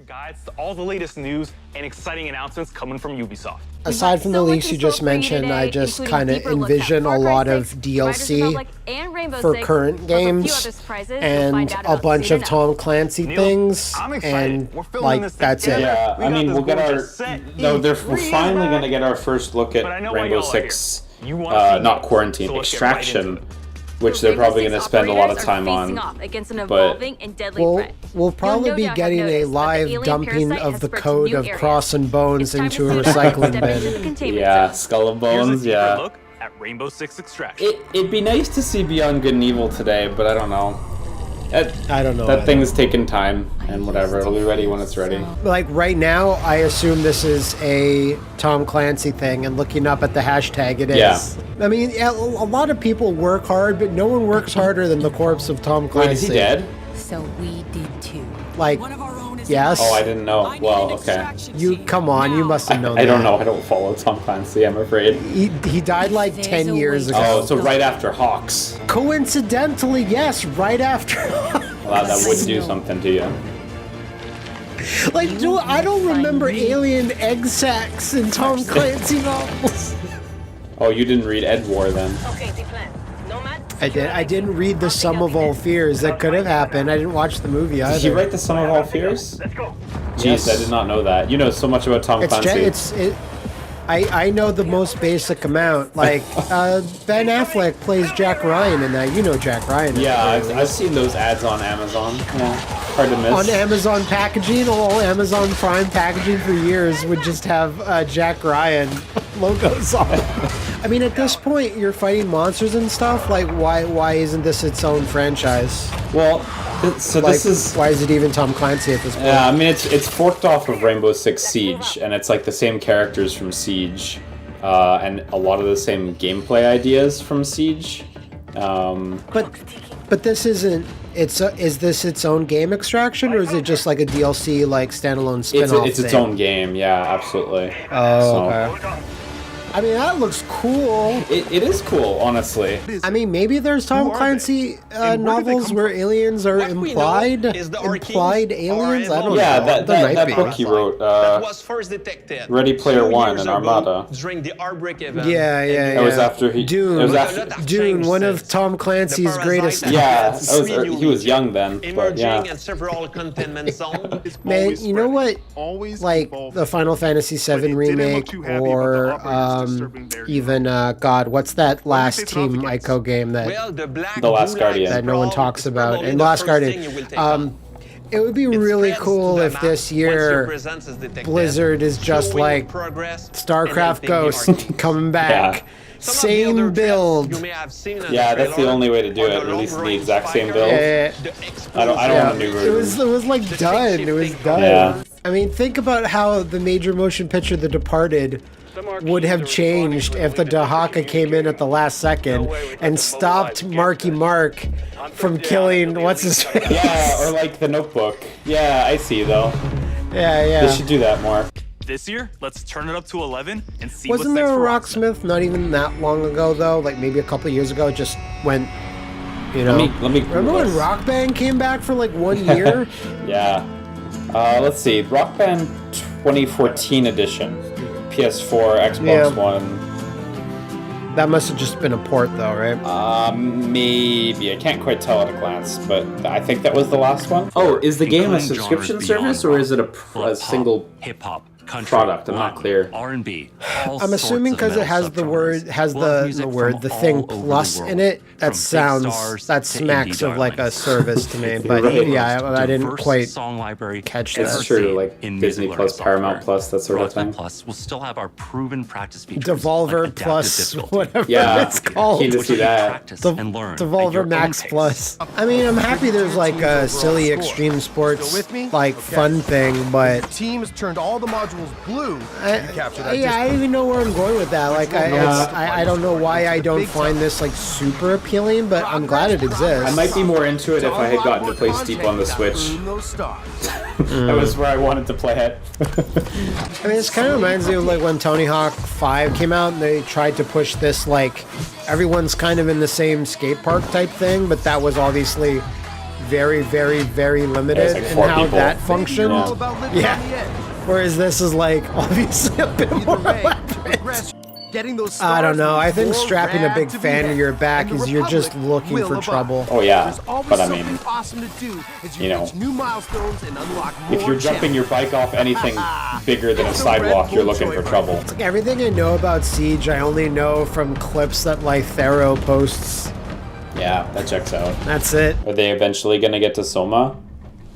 guides to all the latest news and exciting announcements coming from Ubisoft. Aside from the leaks you just mentioned, I just kind of envision a lot of DLC for current games and a bunch of Tom Clancy things, and like that's it. Yeah, I mean, we'll get our we're finally gonna get our first look at Rainbow Six, not Quarantine, Extraction, which they're probably going to spend a lot of time on, but we'll probably be getting a live dumping of the code of Cross and Bones into a recycling bin. Yeah, Skull and Bones, yeah. Look at Rainbow Six Extraction. It'd be nice to see Beyond Good and Evil today, but I don't know. I don't know. That thing's taking time, and whatever, it'll be ready when it's ready. Like right now, I assume this is a Tom Clancy thing, and looking up at the hashtag, it is. Yeah. I mean, a lot of people work hard, but no one works harder than the corpse of Tom Clancy. Wait, is he dead? So we did too. Like, yes. Oh, I didn't know. Well, okay. You come on, you must have known. I don't know. I don't follow Tom Clancy, I'm afraid. He died like 10 years ago. Oh, so right after Hawks. Coincidentally, yes, right after. Well, that would do something to you. Like, I don't remember alien egg sacs in Tom Clancy novels. Oh, you didn't read Ed War then? Okay, the plan. Nomad. I didn't read The Sum of All Fears. That could have happened. I didn't watch the movie either. Did he write The Sum of All Fears? Let's go. Jeez, Yes. I did not know that. You know so much about Tom Clancy. I know the most basic amount. Like, Ben Affleck plays Jack Ryan in that. You know Jack Ryan. Yeah, I've seen those ads on Amazon. Yeah, hard to miss. On Amazon packaging, all Amazon Prime packaging for years would just have Jack Ryan logos on it. I mean, at this point, you're fighting monsters and stuff. Like, why isn't this its own franchise? Well, so Like, this is... why is it even Tom Clancy at this point? Yeah, I mean, it's forked off of Rainbow Six Siege, and it's like the same characters from Siege, and a lot of the same gameplay ideas from Siege. But this isn't. Is this its own game, Extraction, or is it just like a DLC, like standalone spin-off? It's its own game. Yeah, absolutely. Oh, okay. I mean, that looks cool. It is cool, honestly. I mean, maybe there's Tom Clancy novels where aliens are implied aliens. I don't know. Yeah, that might be. book he wrote, was first detected Ready Player 2 One years and ago Armada. during the Outbreak event. Yeah. That was after he. Dune. It was after. Dune, one of Tom Clancy's greatest. Yeah, he was young then, but Emerging yeah. and several containment zones. Man, you know what? Like the Final Fantasy VII remake, or even God, what's that last Team Ico game that The Last Guardian. that no one talks about? And Last Guardian. It would be really cool if this year Blizzard is just like StarCraft Ghost coming back. Yeah. Same build. Yeah, that's the only way to do it. Release the exact same build. I don't want a new version. It was like done. It was done. Yeah. I mean, think about how the major motion picture The Departed would have changed if the Dahaka came in at the last second and stopped Marky Mark from killing what's his face. Yeah, or like The Notebook. Yeah, I see though. Yeah. They should do that more. This year, let's turn it up to 11 and see what's Wasn't next there a for Rocksmith not even that long ago though? Like maybe a couple of years ago, it just went. You know. Let me Remember when Rock Band came back for like 1 year? Yeah. Let's see. Rock Band 2014 edition. PS4, Xbox One. That must have just been a port though, right? Maybe. I can't quite tell at a glance, but I think that was the last one. Oh, is the game a subscription service or is it a single hip-hop product? I'm not clear. R&B. I'm assuming because it has the thing plus in it. That smacks of like a service to me. But yeah, I didn't quite catch that. It's true, like Disney Plus, Paramount Plus, that sort of thing. Plus, we'll still have our proven practice features. Devolver Plus, whatever it's called. Keen to see that. Devolver Max Plus. I mean, I'm happy there's like a silly extreme sports like fun thing, but teams turned all the modules blue. I don't even know where I'm going with that. Like, I don't know why I don't find this like super appealing, but I'm glad it exists. I might be more into it if I had gotten to play Steep on the Switch. That was where I wanted to play it. I mean, this kind of reminds me of like when Tony Hawk 5 came out and they tried to push this like everyone's kind of in the same skate park type thing, but that was obviously very, very, very limited like in 4 how people. that functioned. All about living Yeah. on the edge. Whereas this is like obviously a bit more Either way, weapons. progress. Getting those I don't stars know. I means think more strapping a rad big to be fan to had, your back and the is you're just Republic looking will for abide. trouble. Oh yeah, There's always but I something mean, awesome to do as you know, reach new milestones and unlock more if you're jumping your bike off anything bigger than a It's the sidewalk, Red you're Bull looking for Joyride. trouble. Like everything I know about Siege, I only know from clips that Lythero posts. Yeah, that checks out. That's it. Are they eventually gonna get to Soma?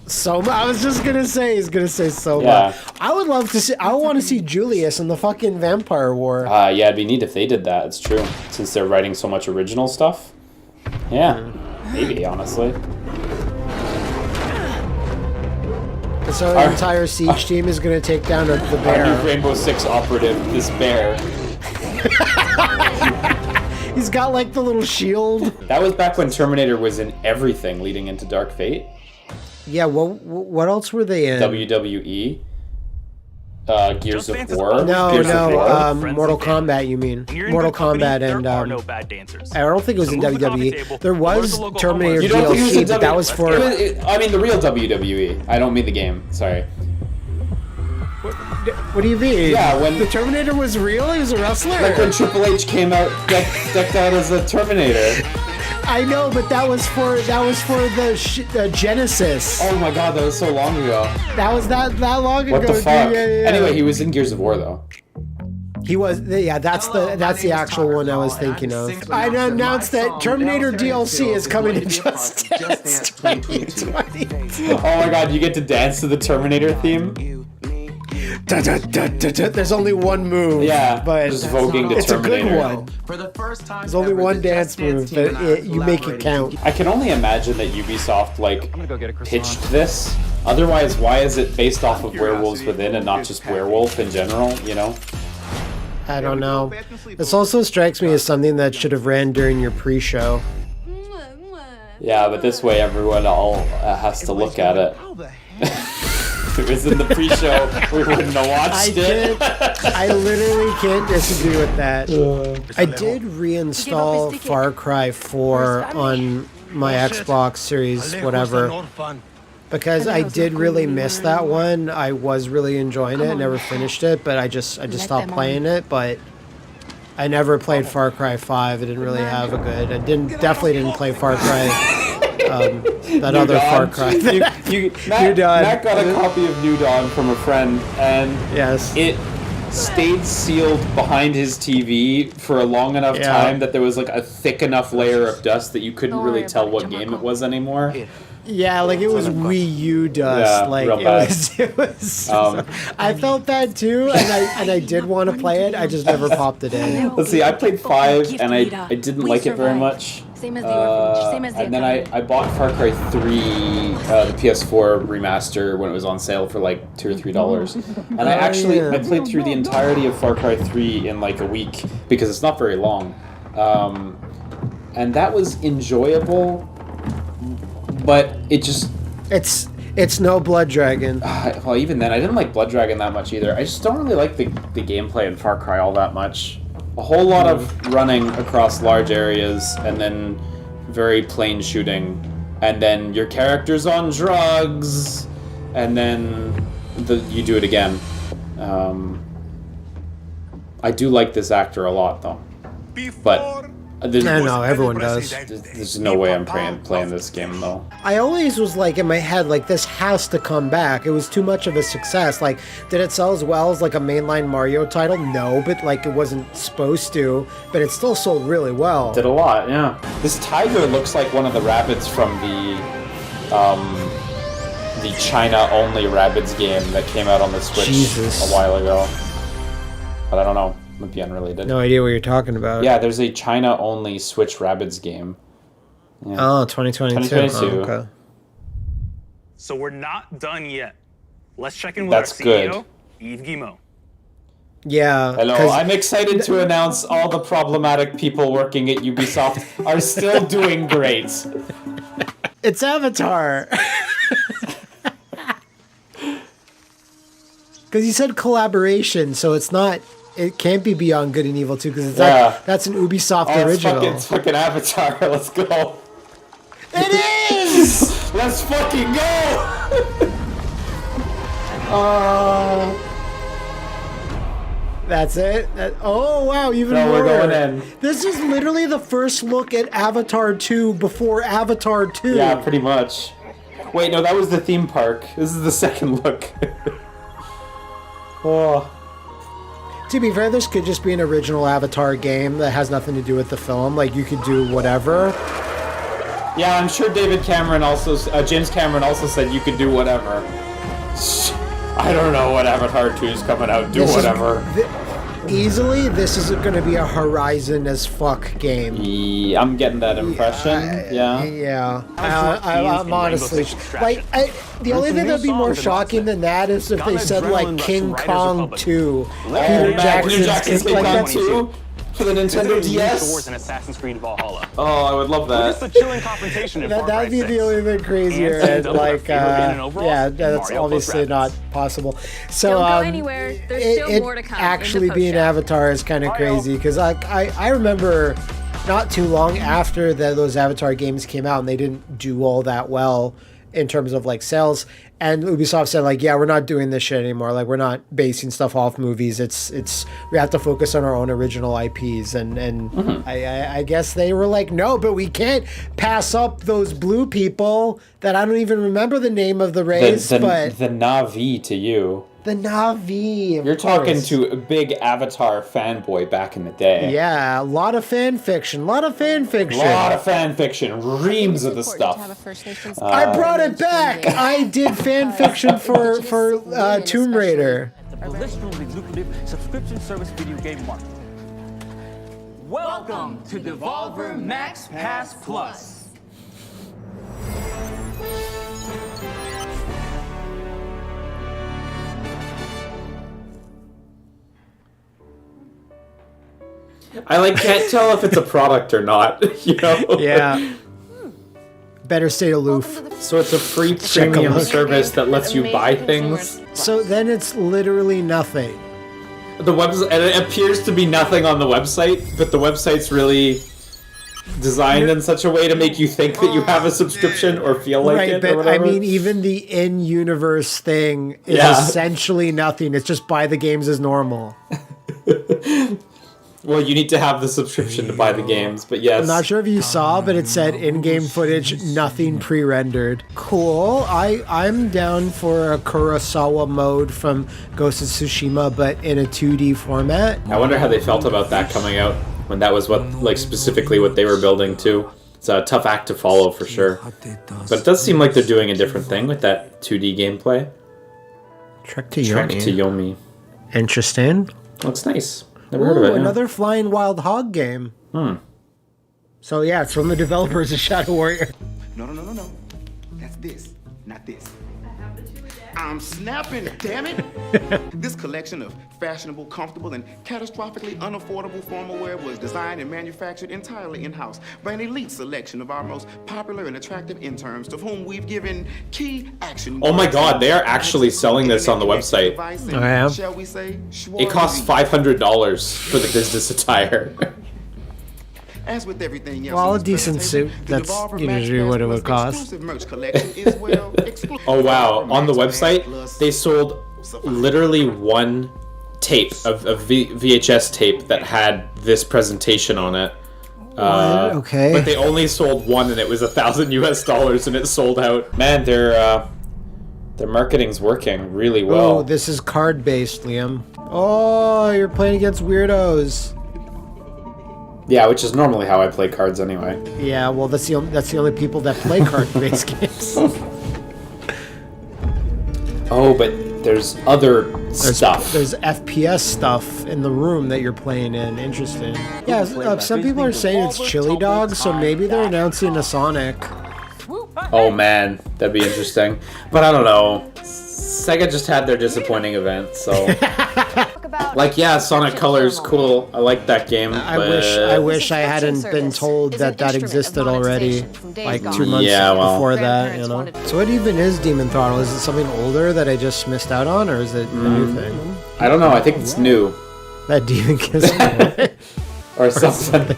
Soma. I was just gonna say he's gonna say Soma. Yeah. I would love to see. I want to see Julius in the fucking Vampire War. Yeah, it'd be neat if they did that. It's true, since they're writing so much original stuff. Yeah, maybe honestly. So the entire Siege team is gonna take down the Our new bear. Rainbow Six operative, this bear. He's got like the little shield. That was back when Terminator was in everything leading into Dark Fate. Yeah. What else were they in? WWE. Gears Just of Dance is War. always No, Gears of War. Friends Mortal and family. Kombat. You mean When you're in Mortal good company, Kombat and there are no bad dancers. I don't think it was So in move the coffee WWE. table, There go to was the local Terminator Walmart. You don't think it was DLC, in but that was for. I mean the real WWE. I don't mean the game. Sorry. What do you mean? Yeah, when- the Terminator was real, he was a wrestler. Like when Triple H came out decked out as a Terminator. I know, but that was for the Genesis. Oh my god, that was so long ago. That was that long ago. What the dude. fuck? Yeah. Anyway, he was in Gears of War though. He was. Yeah, that's the actual one I was thinking of. I announced that Terminator DLC is coming to Just Dance 2020. Oh my god, you get to dance to the Terminator theme? There's only one move. Yeah, but just voguing to it's a good Terminator. one. There's only one dance move, but you make it count. I can only imagine that Ubisoft pitched this. Otherwise, why is it based off of Werewolves Within and not just Werewolf in general? You know? I don't know. This also strikes me as something that should have ran during your pre-show. Yeah, but this way everyone all has to look at it. If it was in the pre-show, we wouldn't have watched it. I literally can't disagree with that. I did reinstall Far Cry 4 on my Xbox Series, whatever, because I did really miss that one. I was really enjoying it, never finished it, but I just stopped playing it. But I never played Far Cry 5. I didn't really have a good. Definitely didn't play Far Cry. That New other Dawn. Far Cry. Matt got a copy of New Dawn from a friend, and Yes. it stayed sealed behind his TV for a long enough time that there was like a thick enough layer of dust that you couldn't really tell what game it was anymore. Yeah, like it was Wii U dust. Yeah, like real it bad. was. I felt that too, and I did want to play it. I just never popped it in. Let's see, I played 5 and I didn't like it very much. Same as the orphanage, same as the And then I bought Far Cry 3, the PS4 remaster when it was on sale for like $2 or $3. And I played through the entirety of Far Cry 3 in like a week because it's not very long. And that was enjoyable, but it just... It's no Blood Dragon. well, even then, I didn't like Blood Dragon that much either. I just don't really like the gameplay in Far Cry all that much. A whole lot of running across large areas, and then very plain shooting, and then your character's on drugs, and then you do it again. I do like this actor a lot, though. But No, everyone does. There's no way I'm playing this game, though. I always was like in my head, like this has to come back. It was too much of a success. Like, did it sell as well as like a mainline Mario title? No, but like it wasn't supposed to. But it still sold really well. Did a lot, yeah. This tiger looks like one of the rabbits from the China-only Rabbids game that came out on the Switch Jesus. a while ago. But I don't know. Might be unrelated. No idea what you're talking about. Yeah, there's a China-only Switch Rabbids game. Yeah. Oh, 2022. 2022. Oh, okay. So we're not done yet. Let's check in with That's our CEO, good. Yves Guillemot. Yeah. Hello, 'cause- I'm excited to announce all the problematic people working at Ubisoft are still doing great. It's Avatar. Because you said collaboration, so it's not. It can't be Beyond Good and Evil 2 because that's an Ubisoft original. It's fucking Avatar. Let's go. It is. Let's Let's fucking go! That's it? Oh, wow, even No, more. we're going in. This is literally the first look at Avatar 2 before Avatar 2. Yeah, pretty much. Wait, no, that was the theme park. This is the second look. Oh. To be fair, this could just be an original Avatar game that has nothing to do with the film. Like, you could do whatever. Yeah, I'm sure James Cameron also said you could do whatever. I don't know what Avatar 2 is coming out. Do whatever. Easily, this is going to be a Horizon as fuck game. Yeah, I'm getting that impression. Yeah. Yeah. I'm honestly like the only thing that'd be more shocking than that is if they said like King Kong 2. Peter Jackson's King like Kong that's 2 for the Nintendo DS. In Assassin's Creed Valhalla. Oh, I would love Just a that. chilling confrontation in Far Cry that'd be 6. the only thing crazier. And And double like, favorite in overall, yeah, that's Mario obviously plus not Rabbids. possible. So Don't go anywhere. There's still more to come in the actually being post-show. Avatar is kind of crazy because I remember not too long after those Avatar games came out and they didn't do all that well in terms of like sales. And Ubisoft said like, yeah, we're not doing this shit anymore. Like, we're not basing stuff off movies. It's we have to focus on our own original IPs. And I guess they were like, no, but we can't pass up those blue people that I don't even remember the name of the race, but the Na'vi to you. the Na'vi. You're talking to a big Avatar fanboy back in the day. Yeah, a lot of fan fiction. A lot of fan fiction. Reams of the stuff. I brought it back. I did fan fiction for Tomb Raider. The blissfully lucrative subscription service video game market. Welcome to Devolver Max Pass Plus. I can't tell if it's a product or not, you know? Yeah. Better stay aloof. So it's a free Check premium out. service that lets you buy things. So then it's literally nothing. The website, and it appears to be nothing on the website, but the website's really designed in such a way to make you think that you have a subscription or feel like Right, it or but whatever. I mean, even the in-universe thing is Yeah. essentially nothing. It's just buy the games as normal. Well, you need to have the subscription to buy the games, but yes. I'm not sure if you saw, but it said in-game footage, nothing pre-rendered. Cool. I'm down for a Kurosawa mode from Ghost of Tsushima, but in a 2D format. I wonder how they felt about that coming out, when that was specifically what they were building too. It's a tough act to follow for sure. But it does seem like they're doing a different thing with that 2D gameplay. Trek to Trek to Yomi. Interesting. Looks nice. Never heard of it. Another Flying Wild Hog game. So yeah, it's from the developers of Shadow Warrior. No. That's this, not this. I'm snapping, damn it! This collection of fashionable, comfortable, and catastrophically unaffordable formal wear was designed and manufactured entirely in-house by an elite selection of our most popular and attractive interns, to whom we've given key action. Oh my god, they are actually selling this on the website. Shall we say? It costs $500 for the business attire. As with everything else, Well, in a this decent presentation, suit, the that's Devolver usually Max what it Pass would Plus cost. exclusive merch collection is, well, exclusive. Oh wow, Devolver on the Max Pass website, Plus. they sold literally one tape, of VHS tape that had this presentation on it. Okay. But they only sold one and it was $1,000 US and it sold out. Man, their marketing's working really well. Oh, this is card-based, Liam. Oh, you're playing against weirdos. Yeah, which is normally how I play cards anyway. Yeah, well, that's the only people that play card-based games. Oh, but there's other stuff. There's FPS stuff in the room that you're playing in. Interesting. Yeah, some people are saying it's Chili Dog, so maybe they're announcing a Sonic. Oh man, that'd be interesting. But I don't know. Sega just had their disappointing event, so... Like, yeah, Sonic Colors, cool. I like that game, I wish I hadn't been told that existed already, like 2 months before that, you know? So what even is Demon Throttle? Is it something older that I just missed out on, or is it a new thing? I don't know, I think it's new. That Demon Kiss? Or something.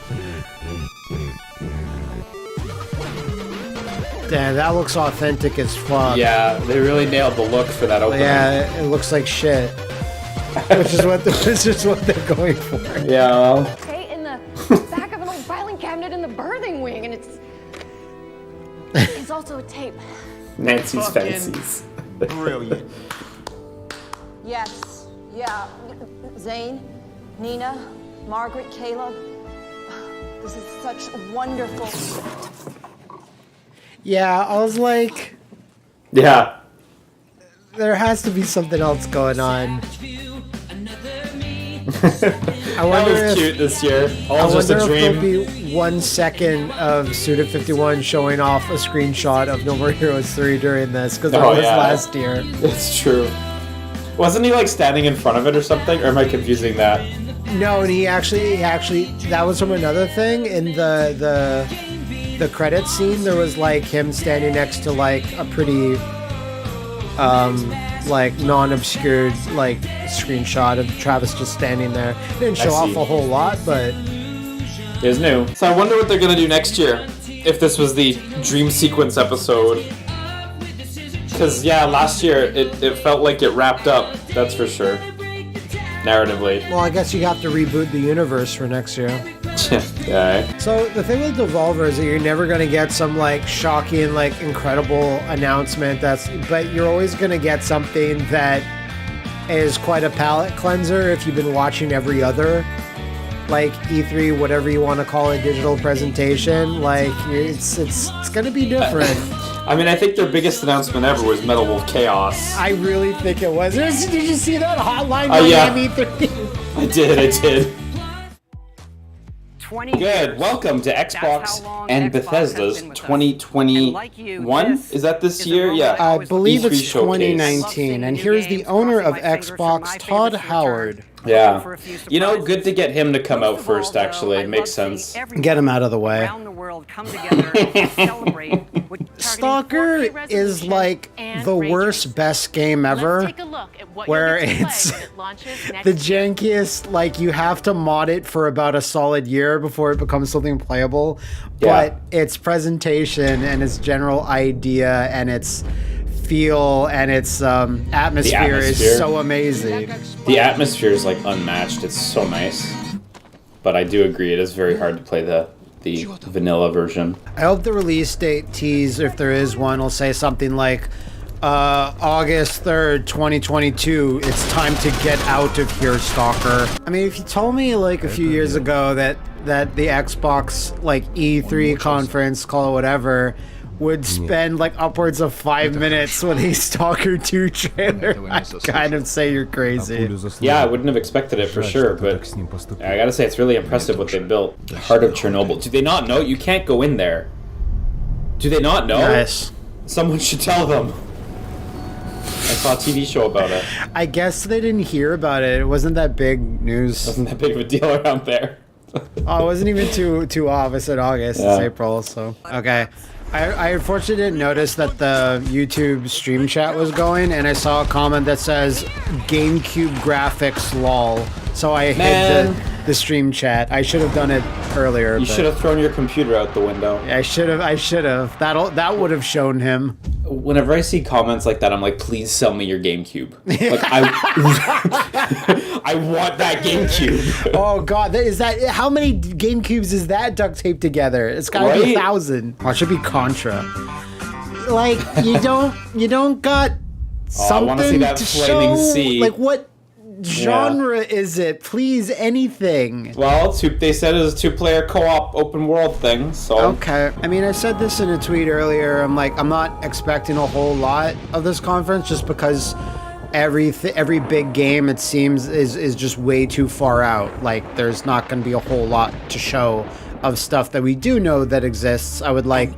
Damn, that looks authentic as fuck. Yeah, they really nailed the look for that opening. Yeah, it looks like shit. which is what they're going for. Yeah. Well. Okay, in the back of an old filing cabinet in the birthing wing, and it's also a tape. Nancy's fancies. Brilliant. Yes, yeah. Zane, Nina, Margaret, Caleb. This is such wonderful. Yeah, I was like, Yeah. there has to be something else going on. I wonder That was cute this year. All just a if dream. there'll be 1 second of Suda51 showing off a screenshot of No More Heroes 3 during this, because that was last year. It's true. Wasn't he like standing in front of it or something? Or am I confusing that? No, and he actually, that was from another thing. In the credits scene, there was like him standing next to like a pretty, like non-obscured like screenshot of Travis just standing there. Didn't show off a whole lot, but it was new. So I wonder what they're gonna do next year. If this was the dream sequence episode. Because yeah, last year it felt like it wrapped up. That's for sure. Narratively. Well, I guess you have to reboot the universe for next year. Yeah. So the thing with Devolver is that you're never gonna get some like shocking, like incredible announcement. But you're always gonna get something that is quite a palate cleanser if you've been watching every other, like E3, whatever you want to call it, digital presentation. Like it's gonna be different. I mean, I think their biggest announcement ever was Metal Wolf Chaos. I really think it was. Did you see that Hotline Miami 3? I did. Good. Welcome to Xbox and Bethesda's 2021. Is that this year? Yeah. I believe E3 it's showcase. 2019. And here's the owner of Xbox, Todd Howard. Yeah. You know, good to get him to come out first, actually. It makes sense. Get him out of the way. Stalker is like the worst best game ever, where it's the jankiest, like you have to mod it for about a solid year before it becomes something playable, but its presentation and its general idea and its feel and its atmosphere is so amazing. The atmosphere is like unmatched. It's so nice. But I do agree, it is very hard to play the vanilla version. I hope the release date tease, if there is one, will say something like August 3rd, 2022, it's time to get out of here, Stalker. I mean, if you told me like a few years ago that the Xbox like E3 conference, call it whatever, would spend like upwards of 5 minutes with a Stalker 2 trailer, I'd kind of say you're crazy. Yeah, I wouldn't have expected it for sure, but I gotta say it's really impressive what they built. The heart of Chernobyl. Do they not know? You can't go in there. Do they not know? Yes. Someone should tell them. I saw a TV show about it. I guess they didn't hear about it. It wasn't that big news. Wasn't that big of a deal around there. Oh, it wasn't even too off. I said August. It's April, so okay. I unfortunately didn't notice that the YouTube stream chat was going, and I saw a comment that says GameCube graphics lol. So I hit the stream chat. I should have done it earlier. You should have thrown your computer out the window. I should have. That would have shown him. Whenever I see comments like that, I'm like, please sell me your GameCube. Like I want that GameCube. Oh God, how many GameCubes is that duct taped together? It's gotta be 1,000. Oh, it should be Contra. Like you don't got something that to flaming show. sea. Like what genre is it? Please, anything. Well, they said it was a 2-player co-op open world thing, so... Okay. I mean, I said this in a tweet earlier. I'm like, I'm not expecting a whole lot of this conference just because every big game, it seems, is just way too far out. Like, there's not going to be a whole lot to show of stuff that we do know that exists. I would like,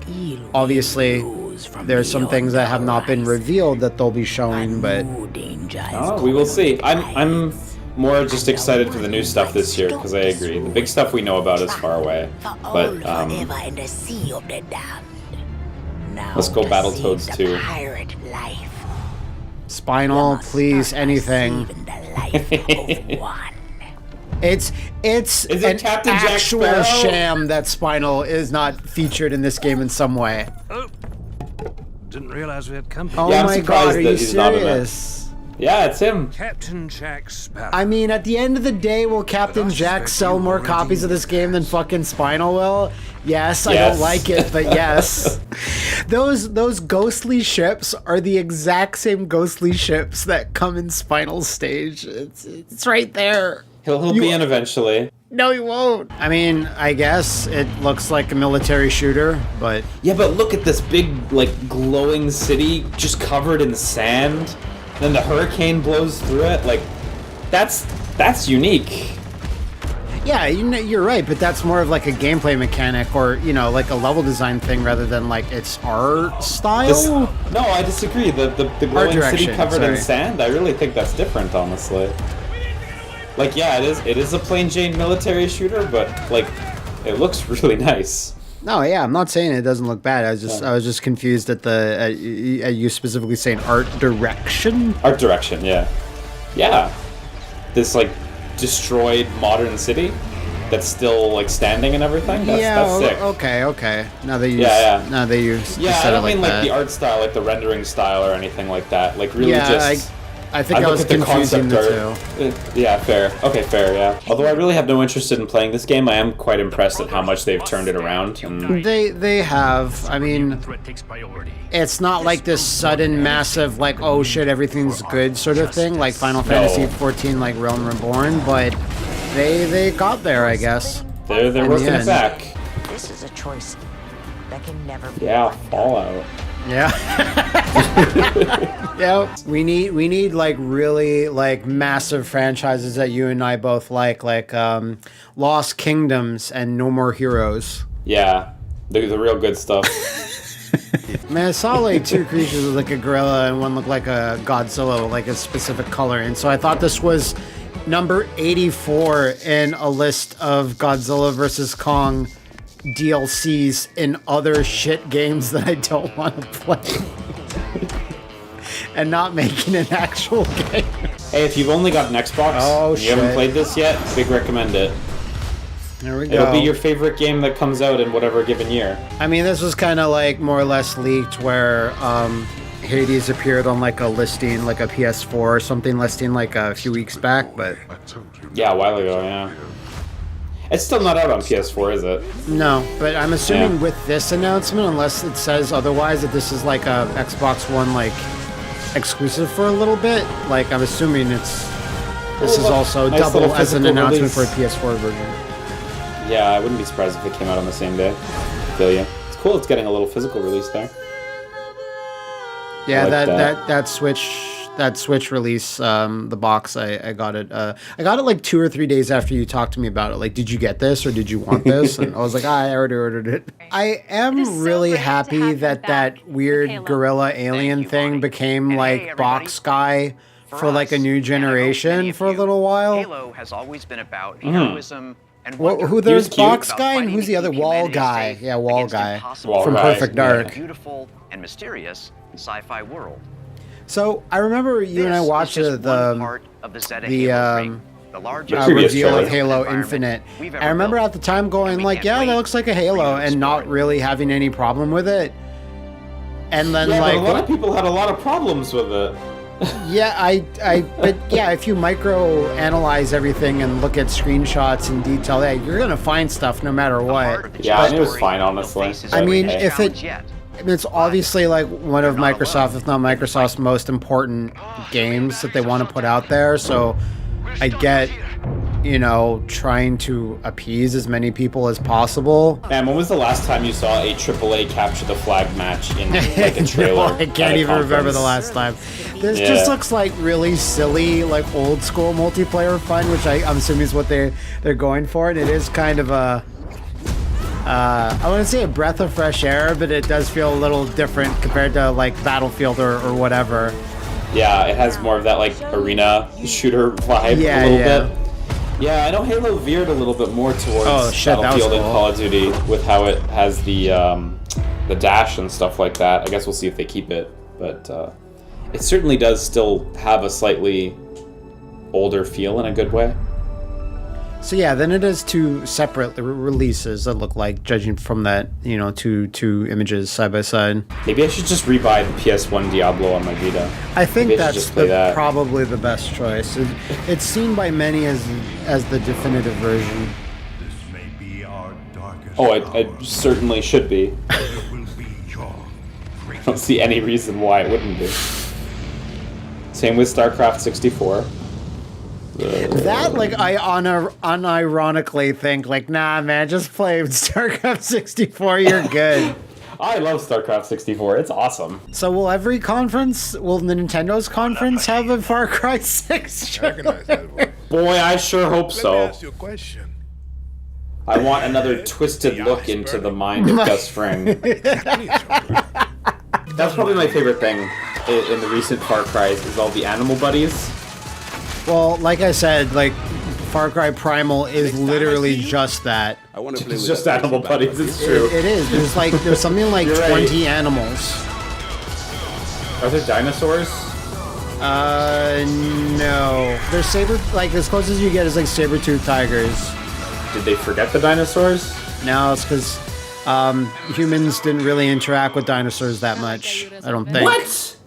obviously, there's some things that have not been revealed that they'll be showing, but... Oh, we will see. I'm more just excited for the new stuff this year, because I agree. The big stuff we know about is far away. But, let's go Battletoads 2. Spinal, please, anything. It's an Captain Jack actual Sparrow? sham that Spinal is not featured in this game in some way. Didn't realize we had company. Oh Yeah, I'm my surprised god, are that you he's not in it. serious? Yeah, it's him. Captain Jack Sparrow. I mean, at the end of the day, will Captain Jack sell more copies of this game than fucking Spinal will? Yes, I don't like it, but yes. Those ghostly ships are the exact same ghostly ships that come in Spinal stage. It's right there. He'll be in eventually. No, he won't. I mean, I guess it looks like a military shooter, but... Yeah, but look at this big, like, glowing city just covered in sand. Then the hurricane blows through it. Like, that's unique. Yeah, you're right, but that's more of like a gameplay mechanic or, you know, like a level design thing rather than like its art style. No, I disagree. The glowing city covered in sand, I really think that's different, honestly. Like, yeah, it is a plain Jane military shooter, but like, it looks really nice. No, yeah, I'm not saying it doesn't look bad. I was just confused at you specifically saying art direction. Art direction, yeah, yeah. This like destroyed modern city that's still like standing and everything. That's sick. Okay. Now they use. Now they use. Yeah, I don't mean like the art style, like the rendering style or anything like that. Like really just. I think I was confusing the two. Yeah, fair. Okay, fair, yeah. Although I really have no interest in playing this game, I am quite impressed at how much they've turned it around. And they have. I mean, it's not like this sudden, massive, like, oh shit, everything's good sort of thing, like Final Fantasy XIV, like Realm Reborn, but they got there, I guess. They're working it back. This is a choice that can never be. Yeah, Fallout. Yeah. Yeah. We need like really like massive franchises that you and I both like Lost Kingdoms and No More Heroes. Yeah. The real good stuff. Man, I saw like two creatures with like a gorilla and one looked like a Godzilla with like a specific color, and so I thought this was number 84 in a list of Godzilla vs. Kong DLCs in other shit games that I don't want to play. And not making an actual game. Hey, if you've only got an Xbox and you haven't played this yet, big recommend it. There we go. It'll be your favorite game that comes out in whatever given year. I mean, this was kind of like more or less leaked where Hades appeared on like a listing, like a PS4 or something listing like a few weeks back, but... Yeah, a while ago, yeah. It's still not out on PS4, is it? No, but I'm assuming with this announcement, unless it says otherwise, that this is like a Xbox One like exclusive for a little bit. Like I'm assuming this is also nice double as an announcement for a PS4 version. Yeah, I wouldn't be surprised if it came out on the same day. Feel ya. It's cool. It's getting a little physical release there. Yeah, like that Switch release, the box, I got it. I got it like 2 or 3 days after you talked to me about it. Like, did you get this or did you want this? And I was like, I already ordered it. I am really happy that weird gorilla alien thing became like box guy for like a new generation for a little while. Halo has always been about heroism. And who there's box guy and who's the other wall guy? Yeah, wall guy from Perfect Dark. Beautiful and mysterious sci-fi world. So I remember you and I watched the reveal of Halo Infinite. I remember at the time going like, yeah, that looks like a Halo, and not really having any problem with it. And then like, but a lot of people had a lot of problems with it. Yeah, but yeah, if you micro analyze everything and look at screenshots in detail, yeah, you're gonna find stuff no matter what. Yeah, it was fine, honestly. I mean, it's obviously like one of Microsoft, if not Microsoft's most important games that they want to put out there. So I get, trying to appease as many people as possible. Man, when was the last time you saw a AAA capture the flag match in like a trailer? No, I can't even remember the last time. This just looks like really silly, like old school multiplayer fun, which I'm assuming is what they're going for. And it is kind of a, I wouldn't say a breath of fresh air, but it does feel a little different compared to like Battlefield or whatever. Yeah, it has more of that like arena shooter vibe a little bit. Yeah, I know Halo veered a little bit more towards Battlefield and Call of Duty with how it has the dash and stuff like that. I guess we'll see if they keep it, but it certainly does still have a slightly older feel in a good way. So yeah, then it is two separate releases that look like, judging from that, you know, two images side by side. Maybe I should just rebuy the PS1 Diablo on my Vita. I think that's probably the best choice. It's seen by many as the definitive version. This may be our darkest it certainly should be. I don't see any reason why it wouldn't be. Same with StarCraft 64. That, like, I unironically think, like, nah, man, just play StarCraft 64, you're good. I love StarCraft 64, it's awesome. So will Nintendo's conference have a Far Cry 6 trailer? Boy, I sure hope so. Let me ask you a question. I want another twisted look into the mind of Gus Fring. That's probably my favorite thing in the recent Far Cries, is all the animal buddies. Well, like I said, like, Far Cry Primal is literally just that. I want to play It's just animal buddies, it's true. It is. There's something like 20 animals. Are there dinosaurs? No. There's as close as you get is like saber-toothed tigers. Did they forget the dinosaurs? No, it's because humans didn't really interact with dinosaurs that much, I don't think. What?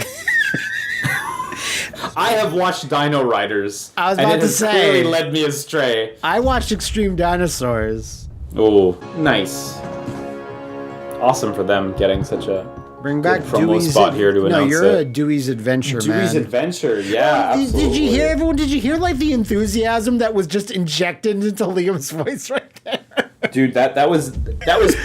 I have watched Dino Riders. I was about to say, clearly led me astray. I watched Extreme Dinosaurs. Oh, nice. Awesome for them getting such a bring back promo Dewey's spot here to announce you're a Dewey's Adventure, man. Dewey's Adventure, yeah, absolutely. Did you hear, everyone? Did you hear, like, the enthusiasm that was just injected into Liam's voice right there? Dude, that was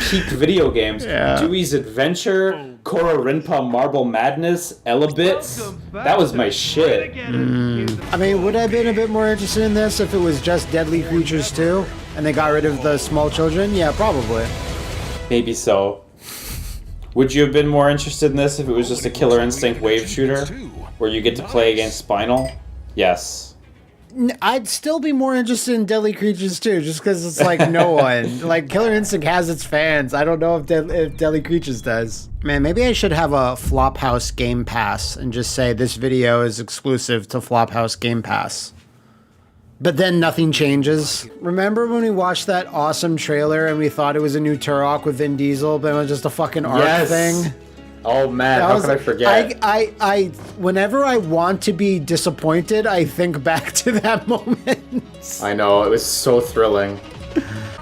peak video games. Yeah. Dewey's Adventure, Kororinpa Marble Madness, Elabits. That was my shit. I mean, would I have been a bit more interested in this if it was just Deadly Creatures 2 and they got rid of the small children? Yeah, probably. Maybe so. Would you have been more interested in this if it was just a Killer Instinct wave shooter where you get to play against Spinal? Yes. I'd still be more interested in Deadly Creatures 2, just because it's like no one. Like, Killer Instinct has its fans. I don't know if Deadly Creatures does. Man, maybe I should have a Flophouse Game Pass and just say this video is exclusive to Flophouse Game Pass. But then nothing changes. Remember when we watched that awesome trailer and we thought it was a new Turok with Vin Diesel, but it was just a fucking ARC thing? Oh man, how could I forget? I whenever I want to be disappointed, I think back to that moment. I know, it was so thrilling.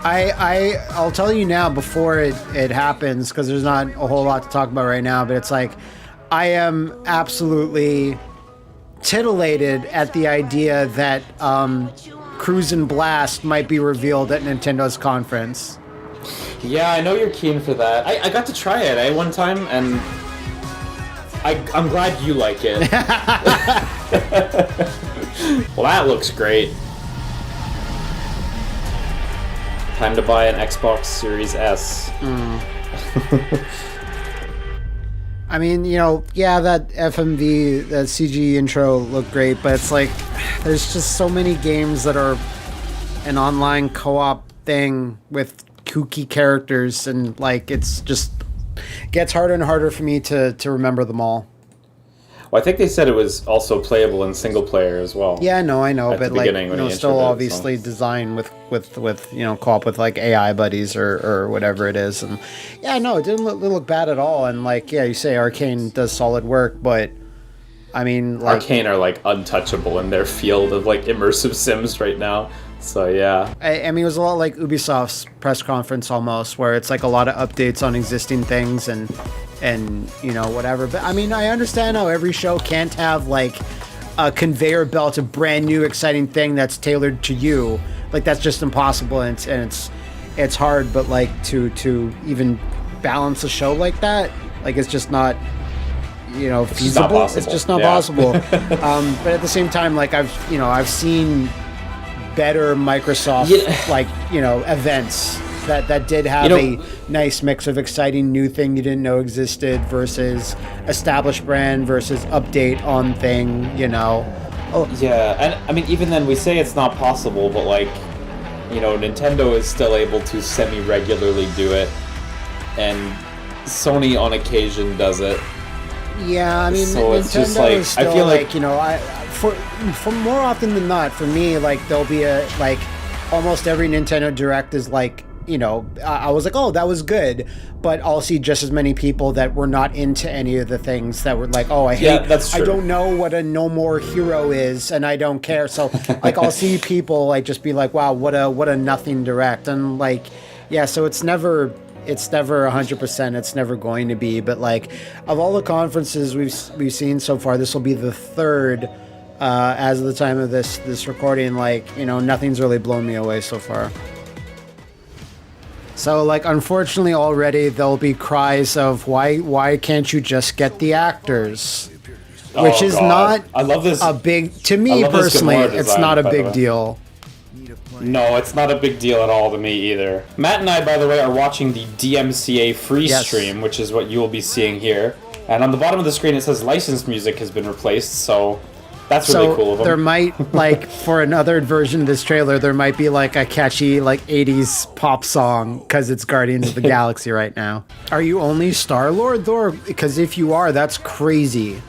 I'll tell you now before it happens, because there's not a whole lot to talk about right now, but it's like, I am absolutely titillated at the idea that Cruisin' Blast might be revealed at Nintendo's conference. Yeah, I know you're keen for that. I got to try it one time, and I'm glad you like it. Well, that looks great. Time to buy an Xbox Series S. I mean, you know, yeah, that FMV, that CG intro looked great, but it's like, there's just so many games that are an online co-op thing with kooky characters, and like, it's just gets harder and harder for me to remember them all. Well, I think they said it was also playable in single player as well. Yeah, no, I know, but like, you know, still obviously designed with you know, co-op with like AI buddies or whatever it is, and yeah, no, it didn't look bad at all, and like, yeah, you say Arcane does solid work, but I mean, like, Arcane are like untouchable in their field of like immersive sims right now. So yeah, I mean, it was a lot like Ubisoft's press conference almost, where it's like a lot of updates on existing things and you know, whatever. But I mean, I understand how every show can't have like a conveyor belt of brand new exciting thing that's tailored to you. Like, that's just impossible, and it's hard. But like to even balance a show like that, like, it's just not, you know, feasible. It's just not possible. But at the same time, like, I've seen better Microsoft like, you know, events that did have a nice mix of exciting new thing you didn't know existed versus established brand versus update on thing, you know. Yeah, and I mean, even then we say it's not possible, but like, you know, Nintendo is still able to semi-regularly do it, and Sony on occasion does it. Yeah, I mean, so it's Nintendo just like, is still, I feel like, you know, for more often than not, for me, like, there'll be a, like, almost every Nintendo Direct is like, you know, I was like, oh, that was good, but I'll see just as many people that were not into any of the things that were like, oh, I hate, that's true. I don't know what a No More Hero is, and I don't care. So like, I'll see people like just be like, wow, what a nothing Direct, and like, yeah, so it's never 100%. It's never going to be, but like, of all the conferences we've seen so far, this will be the third. As of the time of this recording, like, you know, nothing's really blown me away so far. So, like, unfortunately already there'll be cries of why can't you just get the actors? Which is not I love this. a big, to me personally, it's not a big deal. No, it's not a big deal at all to me either. Matt and I, by the way, are watching the DMCA free stream, which is what you will be seeing here. And on the bottom of the screen it says licensed music has been replaced, so that's really cool of them. There might, like, for another version of this trailer, there might be, like, a catchy, like, 80s pop song, because it's Guardians of the Galaxy right now. Are you only Star-Lord, though? Because if you are, that's crazy.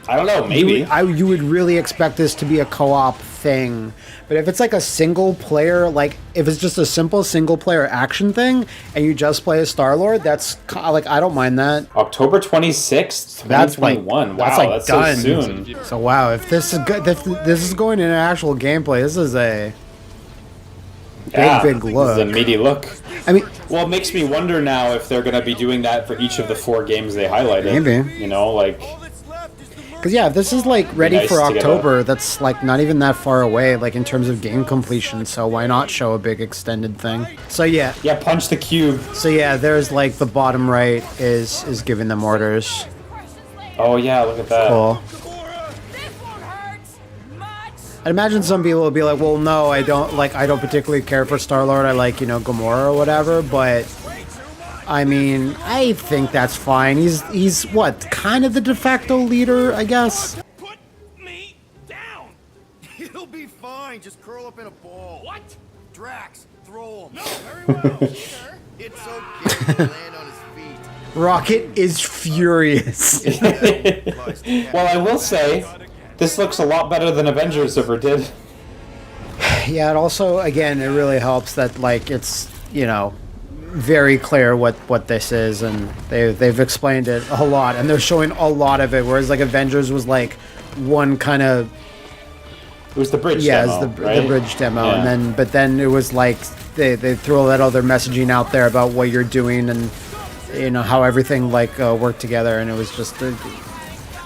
I don't know, maybe. You would really expect this to be a co-op thing. But if it's, like, a single-player, like, if it's just a simple single-player action thing, and you just play as Star-Lord, that's, like, I don't mind that. October 26th, 2021. That's like that's done. so soon. So wow, if this is good, if this is going into actual gameplay, this is a big look. This is a meaty look. I mean, well, it makes me wonder now if they're going to be doing that for each of the 4 games they highlighted. Maybe. You know, like... Because yeah, if this is like ready nice for to get October, that's like not even that far away, like in terms of game completion. So why not show a big extended thing? So yeah. Yeah, punch the cube. So yeah, there's like the bottom right is giving them orders. Oh yeah, look at that. Cool. I'd imagine some people will be like, well, no, I don't particularly care for Star-Lord. I like, you know, Gamora or whatever, but I mean, I think that's fine. He's what, kind of the de facto leader, I guess. Put me down. You'll be fine. Just curl up in a ball. What? Drax, throw him. No, very well. It's okay. He'll land on his feet. Rocket is furious. Well, I will say, this looks a lot better than Avengers ever did. Yeah, it also, again, it really helps that, like, it's, you know, very clear what this is, and they've explained it a lot, and they're showing a lot of it, whereas, like, Avengers was, like, one kind of... It was the bridge demo, Yeah, it was the bridge demo, yeah. and but then it was, like, they throw that other messaging out there about what you're doing, and, you know, how everything, like, worked together, and it was just... I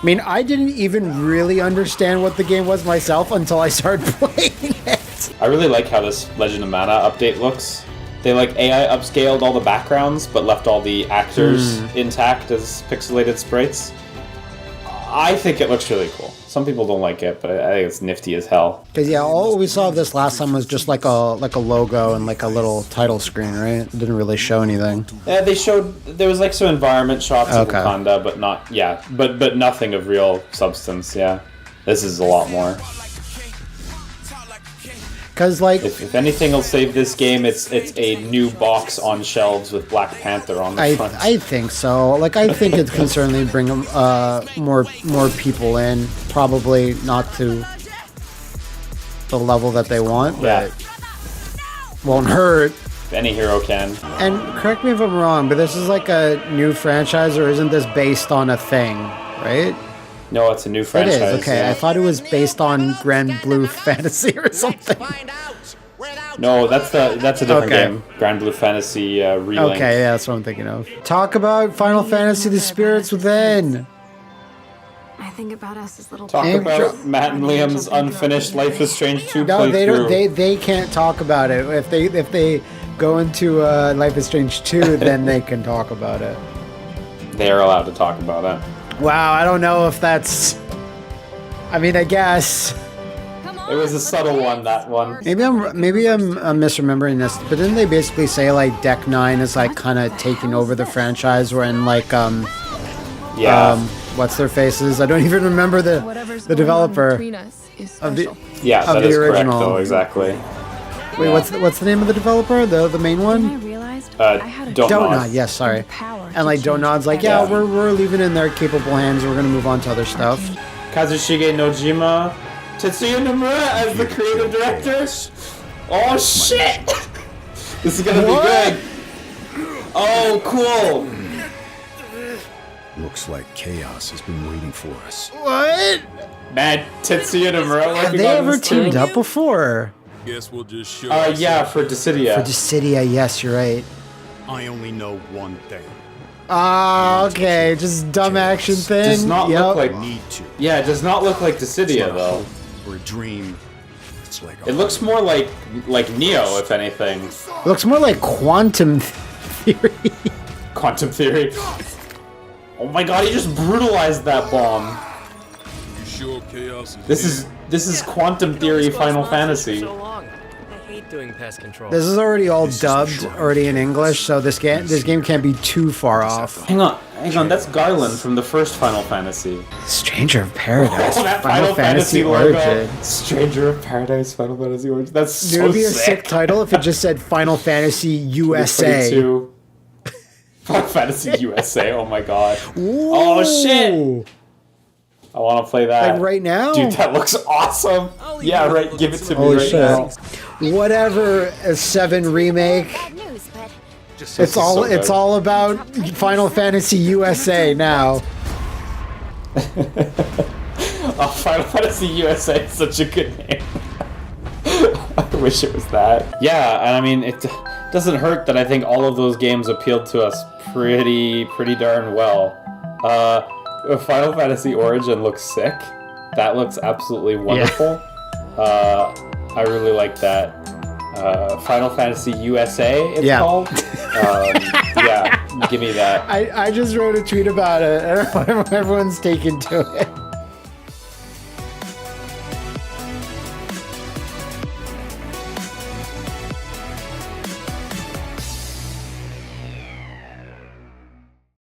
mean, I didn't even really understand what the game was myself until I started playing it. I really like how this Legend of Mana update looks. They like AI upscaled all the backgrounds, but left all the actors intact as pixelated sprites. I think it looks really cool. Some people don't like it, but I think it's nifty as hell. Because yeah, all we saw of this last time was just like a logo and like a little title screen, right? It didn't really show anything. Yeah, they showed there was like some environment shots of Wakanda, but not but nothing of real substance. Yeah, this is a lot more. Because like, if anything will save this game, it's a new box on shelves with Black Panther on the front. I think so. Like, I think it can certainly bring more people in. Probably not to the level that they want, but won't hurt. Any hero can. And correct me if I'm wrong, but this is like a new franchise, or isn't this based on a thing, right? No, it's a new franchise. It is, okay. Yeah. I thought it was based on Grand Blue Fantasy or something. No, that's a different game. Grand Blue Fantasy Relink. Okay, yeah, that's what I'm thinking of. Talk about Final Fantasy: The Spirits Within. I think about us as little. Talk about Matt and Liam's unfinished Life is Strange 2 No, playthrough. they don't. They can't talk about it. If they go into Life is Strange 2, then they can talk about it. They are allowed to talk about it. Wow, I don't know if that's... I mean, I guess... It was a subtle one, that one. Maybe I'm misremembering this, but didn't they basically say, like, Deck 9 is, like, kind of taking over the franchise, when, like, what's their faces? I don't even remember the developer of the original. Correct, though, exactly. Wait, what's the name of the developer? The main one? Donut. Yes, sorry. And like Donut's like, yeah, we're leaving it in their capable hands. We're gonna move on to other stuff. Kazushige Nojima, Tetsuya Nomura as the creative director. Oh shit! This is gonna be good. Oh, cool. Looks like chaos has been waiting for us. What? Man, Tetsuya Nomura Have they ever teamed up before? Guess we'll just show. Yeah, for Dissidia. For Dissidia, yes, you're right. I only know one thing. Ah, okay, just dumb action thing. Does not look like. Need to. Yeah, it does not look like Dissidia though. Or a dream. It's like It looks more like Neo, if anything. It looks more like Quantum Theory. Quantum Theory. Oh my god, he just brutalized that bomb. You sure chaos is This is Quantum Theory Final Fantasy. Doing pest control. This is already all dubbed, already in English, so this game can't be too far off. Hang on, that's Garland from the first Final Fantasy. Stranger of Paradise, Oh, that Final Fantasy Origin. Stranger of Paradise, Final Fantasy Origin. That's so It would be a sick. sick title if it just said Final Fantasy USA. 22. Final Fantasy USA. Oh my god. Oh shit. I want to play that. Like right now? Dude, that looks awesome. Yeah, right. Give it to me Holy right shit. now. Whatever a 7 remake. It's all about Final Fantasy USA now. Oh, Final Fantasy USA is such a good name. I wish it was that. Yeah, and I mean, it doesn't hurt that I think all of those games appealed to us pretty darn well. Final Fantasy Origin looks sick. That looks absolutely wonderful. Yeah. I really like that. Final Fantasy USA, it's called. Yeah, give me that. I just wrote a tweet about it, and everyone's taken to it.